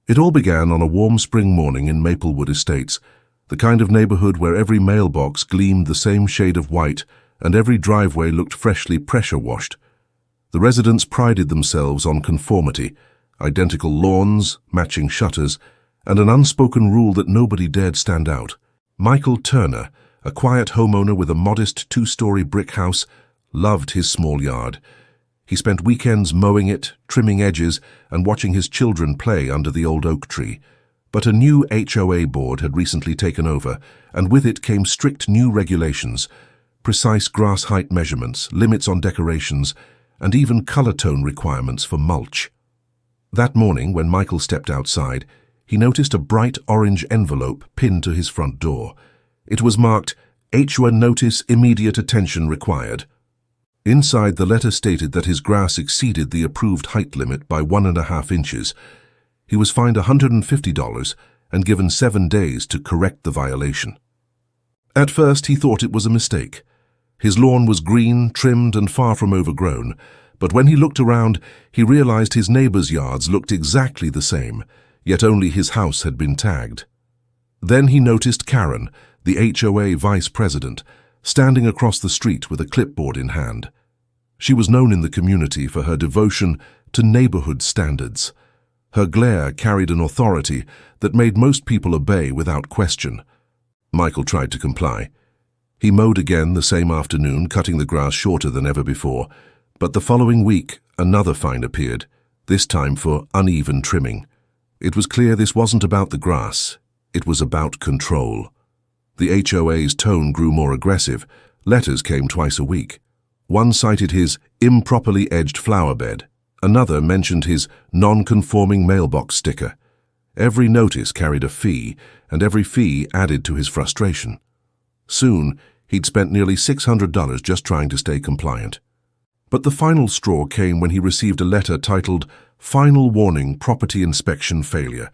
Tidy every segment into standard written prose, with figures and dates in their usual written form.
It all began on a warm spring morning in Maplewood Estates, the kind of neighborhood where every mailbox gleamed the same shade of white and every driveway looked freshly pressure-washed. The residents prided themselves on conformity, identical lawns, matching shutters, and an unspoken rule that nobody dared stand out. Michael Turner, a quiet homeowner with a modest two-story brick house, loved his small yard. He spent weekends mowing it, trimming edges, and watching his children play under the old oak tree. But a new HOA board had recently taken over, and with it came strict new regulations, precise grass height measurements, limits on decorations, and even color tone requirements for mulch. That morning, when Michael stepped outside, he noticed a bright orange envelope pinned to his front door. It was marked, HOA Notice Immediate Attention Required. Inside, the letter stated that his grass exceeded the approved height limit by 1.5 inches. He was fined $150 and given 7 days to correct the violation. At first, he thought it was a mistake. His lawn was green, trimmed, and far from overgrown, but when he looked around, he realized his neighbors' yards looked exactly the same, yet only his house had been tagged. Then he noticed Karen, the HOA vice president, standing across the street with a clipboard in hand. She was known in the community for her devotion to neighborhood standards. Her glare carried an authority that made most people obey without question. Michael tried to comply. He mowed again the same afternoon, cutting the grass shorter than ever before, but the following week another fine appeared, this time for uneven trimming. It was clear this wasn't about the grass, it was about control. The HOA's tone grew more aggressive. Letters came twice a week. One cited his improperly edged flower bed. Another mentioned his non-conforming mailbox sticker. Every notice carried a fee, and every fee added to his frustration. Soon, he'd spent nearly $600 just trying to stay compliant. But the final straw came when he received a letter titled Final Warning Property Inspection Failure.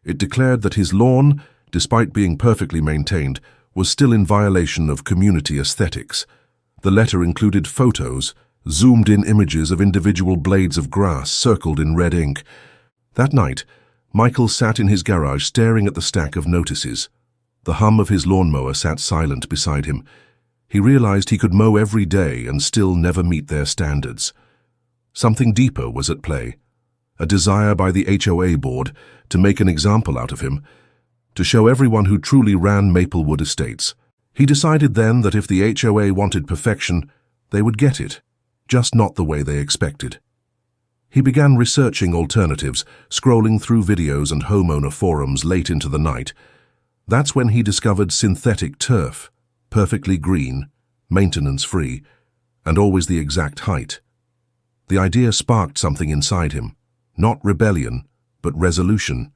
It declared that his lawn, despite being perfectly maintained, was still in violation of community aesthetics. The letter included photos, zoomed-in images of individual blades of grass circled in red ink. That night, Michael sat in his garage staring at the stack of notices. The hum of his lawnmower sat silent beside him. He realized he could mow every day and still never meet their standards. Something deeper was at play. A desire by the HOA board to make an example out of him, to show everyone who truly ran Maplewood Estates. He decided then that if the HOA wanted perfection, they would get it, just not the way they expected. He began researching alternatives, scrolling through videos and homeowner forums late into the night. That's when he discovered synthetic turf, perfectly green, maintenance-free, and always the exact height. The idea sparked something inside him, not rebellion, but resolution.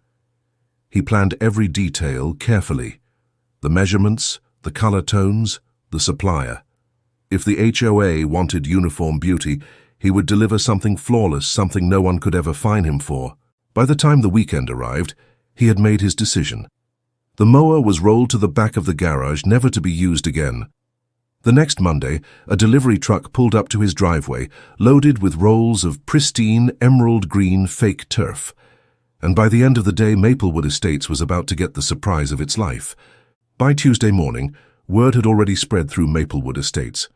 He planned every detail carefully, the measurements, the color tones, the supplier. If the HOA wanted uniform beauty, he would deliver something flawless, something no one could ever fine him for. By the time the weekend arrived, he had made his decision. The mower was rolled to the back of the garage, never to be used again. The next Monday, a delivery truck pulled up to his driveway, loaded with rolls of pristine, emerald green fake turf. And by the end of the day, Maplewood Estates was about to get the surprise of its life. By Tuesday morning, word had already spread through Maplewood Estates.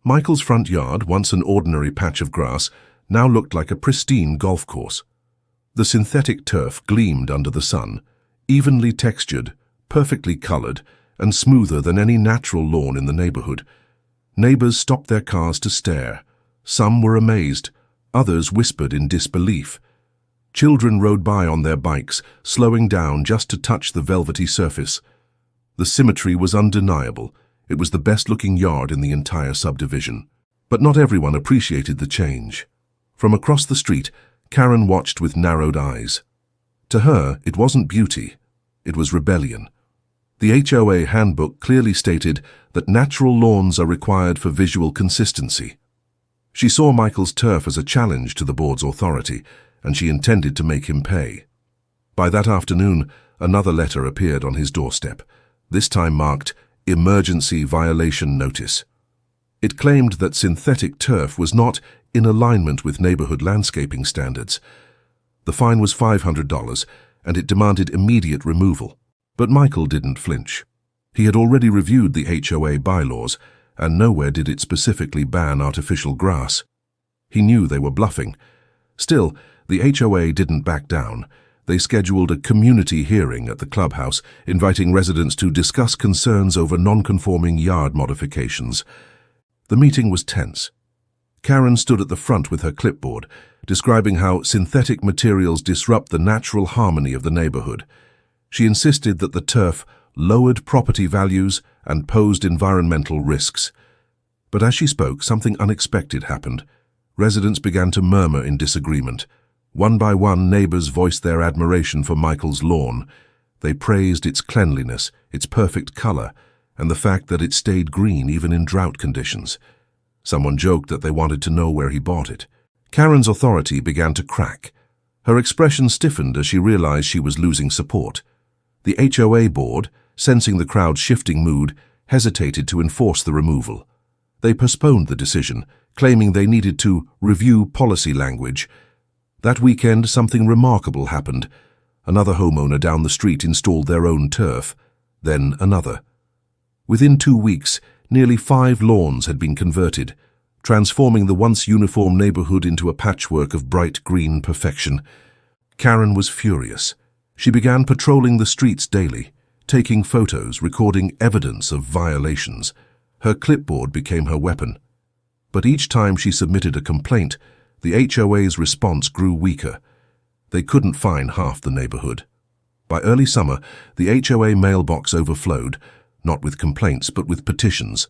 Michael's front yard, once an ordinary patch of grass, now looked like a pristine golf course. The synthetic turf gleamed under the sun, evenly textured, perfectly colored, and smoother than any natural lawn in the neighborhood. Neighbors stopped their cars to stare. Some were amazed, others whispered in disbelief. Children rode by on their bikes, slowing down just to touch the velvety surface. The symmetry was undeniable. It was the best-looking yard in the entire subdivision. But not everyone appreciated the change. From across the street, Karen watched with narrowed eyes. To her, it wasn't beauty. It was rebellion. The HOA handbook clearly stated that natural lawns are required for visual consistency. She saw Michael's turf as a challenge to the board's authority, and she intended to make him pay. By that afternoon, another letter appeared on his doorstep, this time marked Emergency Violation Notice. It claimed that synthetic turf was not in alignment with neighborhood landscaping standards. The fine was $500, and it demanded immediate removal. But Michael didn't flinch. He had already reviewed the HOA bylaws, and nowhere did it specifically ban artificial grass. He knew they were bluffing. Still, the HOA didn't back down. They scheduled a community hearing at the clubhouse, inviting residents to discuss concerns over non-conforming yard modifications. The meeting was tense. Karen stood at the front with her clipboard, describing how synthetic materials disrupt the natural harmony of the neighborhood. She insisted that the turf lowered property values and posed environmental risks. But as she spoke, something unexpected happened. Residents began to murmur in disagreement. One by one, neighbors voiced their admiration for Michael's lawn. They praised its cleanliness, its perfect color, and the fact that it stayed green even in drought conditions. Someone joked that they wanted to know where he bought it. Karen's authority began to crack. Her expression stiffened as she realized she was losing support. The HOA board, sensing the crowd's shifting mood, hesitated to enforce the removal. They postponed the decision, claiming they needed to review policy language. That weekend, something remarkable happened. Another homeowner down the street installed their own turf, then another. Within 2 weeks, nearly 5 lawns had been converted, transforming the once uniform neighborhood into a patchwork of bright green perfection. Karen was furious. She began patrolling the streets daily, taking photos, recording evidence of violations. Her clipboard became her weapon. But each time she submitted a complaint, the HOA's response grew weaker. They couldn't fine half the neighborhood. By early summer, the HOA mailbox overflowed, not with complaints but with petitions.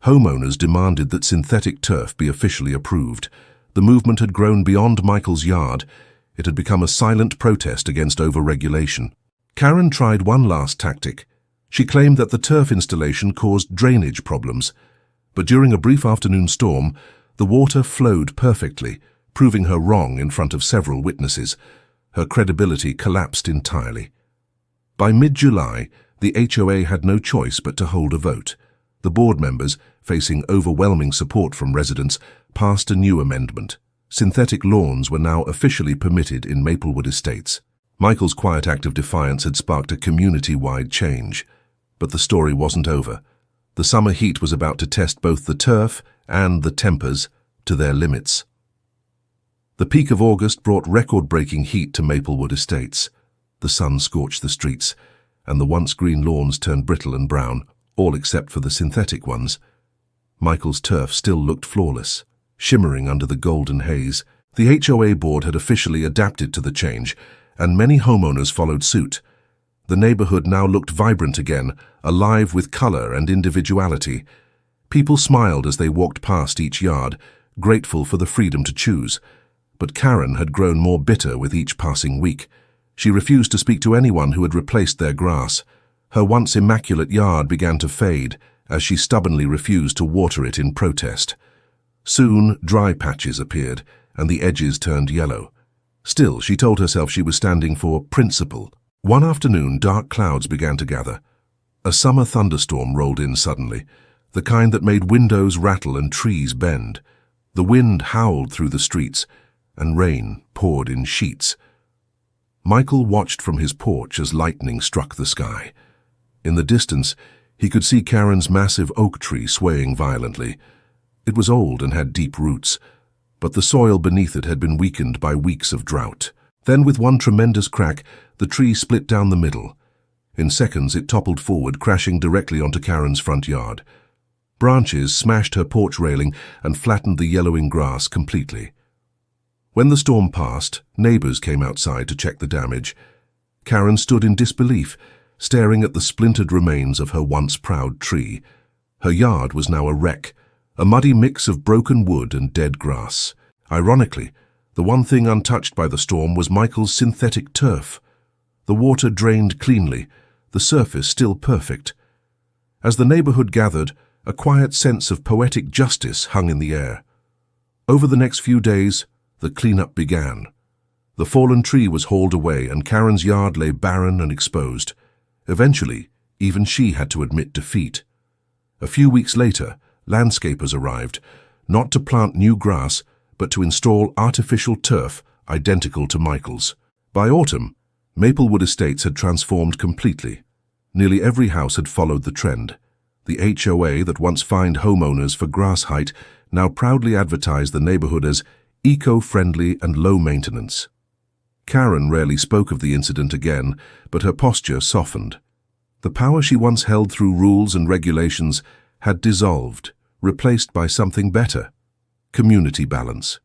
Homeowners demanded that synthetic turf be officially approved. The movement had grown beyond Michael's yard. It had become a silent protest against overregulation. Karen tried one last tactic. She claimed that the turf installation caused drainage problems. But during a brief afternoon storm, the water flowed perfectly, proving her wrong in front of several witnesses. Her credibility collapsed entirely. By mid-July, the HOA had no choice but to hold a vote. The board members, facing overwhelming support from residents, passed a new amendment. Synthetic lawns were now officially permitted in Maplewood Estates. Michael's quiet act of defiance had sparked a community-wide change. But the story wasn't over. The summer heat was about to test both the turf and the tempers to their limits. The peak of August brought record-breaking heat to Maplewood Estates. The sun scorched the streets, and the once green lawns turned brittle and brown, all except for the synthetic ones. Michael's turf still looked flawless, shimmering under the golden haze. The HOA board had officially adapted to the change, and many homeowners followed suit. The neighborhood now looked vibrant again, alive with color and individuality. People smiled as they walked past each yard, grateful for the freedom to choose. But Karen had grown more bitter with each passing week. She refused to speak to anyone who had replaced their grass. Her once immaculate yard began to fade as she stubbornly refused to water it in protest. Soon, dry patches appeared, and the edges turned yellow. Still, she told herself she was standing for principle. One afternoon, dark clouds began to gather. A summer thunderstorm rolled in suddenly, the kind that made windows rattle and trees bend. The wind howled through the streets, and rain poured in sheets. Michael watched from his porch as lightning struck the sky. In the distance, he could see Karen's massive oak tree swaying violently. It was old and had deep roots, but the soil beneath it had been weakened by weeks of drought. Then, with one tremendous crack, the tree split down the middle. In seconds, it toppled forward, crashing directly onto Karen's front yard. Branches smashed her porch railing and flattened the yellowing grass completely. When the storm passed, neighbors came outside to check the damage. Karen stood in disbelief, staring at the splintered remains of her once proud tree. Her yard was now a wreck, a muddy mix of broken wood and dead grass. Ironically, the one thing untouched by the storm was Michael's synthetic turf. The water drained cleanly, the surface still perfect. As the neighborhood gathered, a quiet sense of poetic justice hung in the air. Over the next few days, the cleanup began. The fallen tree was hauled away, and Karen's yard lay barren and exposed. Eventually, even she had to admit defeat. A few weeks later, landscapers arrived, not to plant new grass, but to install artificial turf identical to Michael's. By autumn, Maplewood Estates had transformed completely. Nearly every house had followed the trend. The HOA that once fined homeowners for grass height now proudly advertised the neighborhood as eco-friendly and low-maintenance. Karen rarely spoke of the incident again, but her posture softened. The power she once held through rules and regulations had dissolved, replaced by something better: community balance.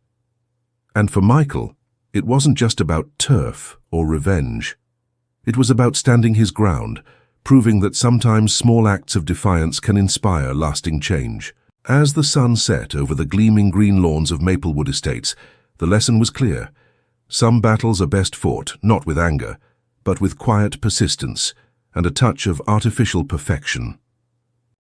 And for Michael, it wasn't just about turf or revenge. It was about standing his ground, proving that sometimes small acts of defiance can inspire lasting change. As the sun set over the gleaming green lawns of Maplewood Estates, the lesson was clear. Some battles are best fought, not with anger, but with quiet persistence and a touch of artificial perfection.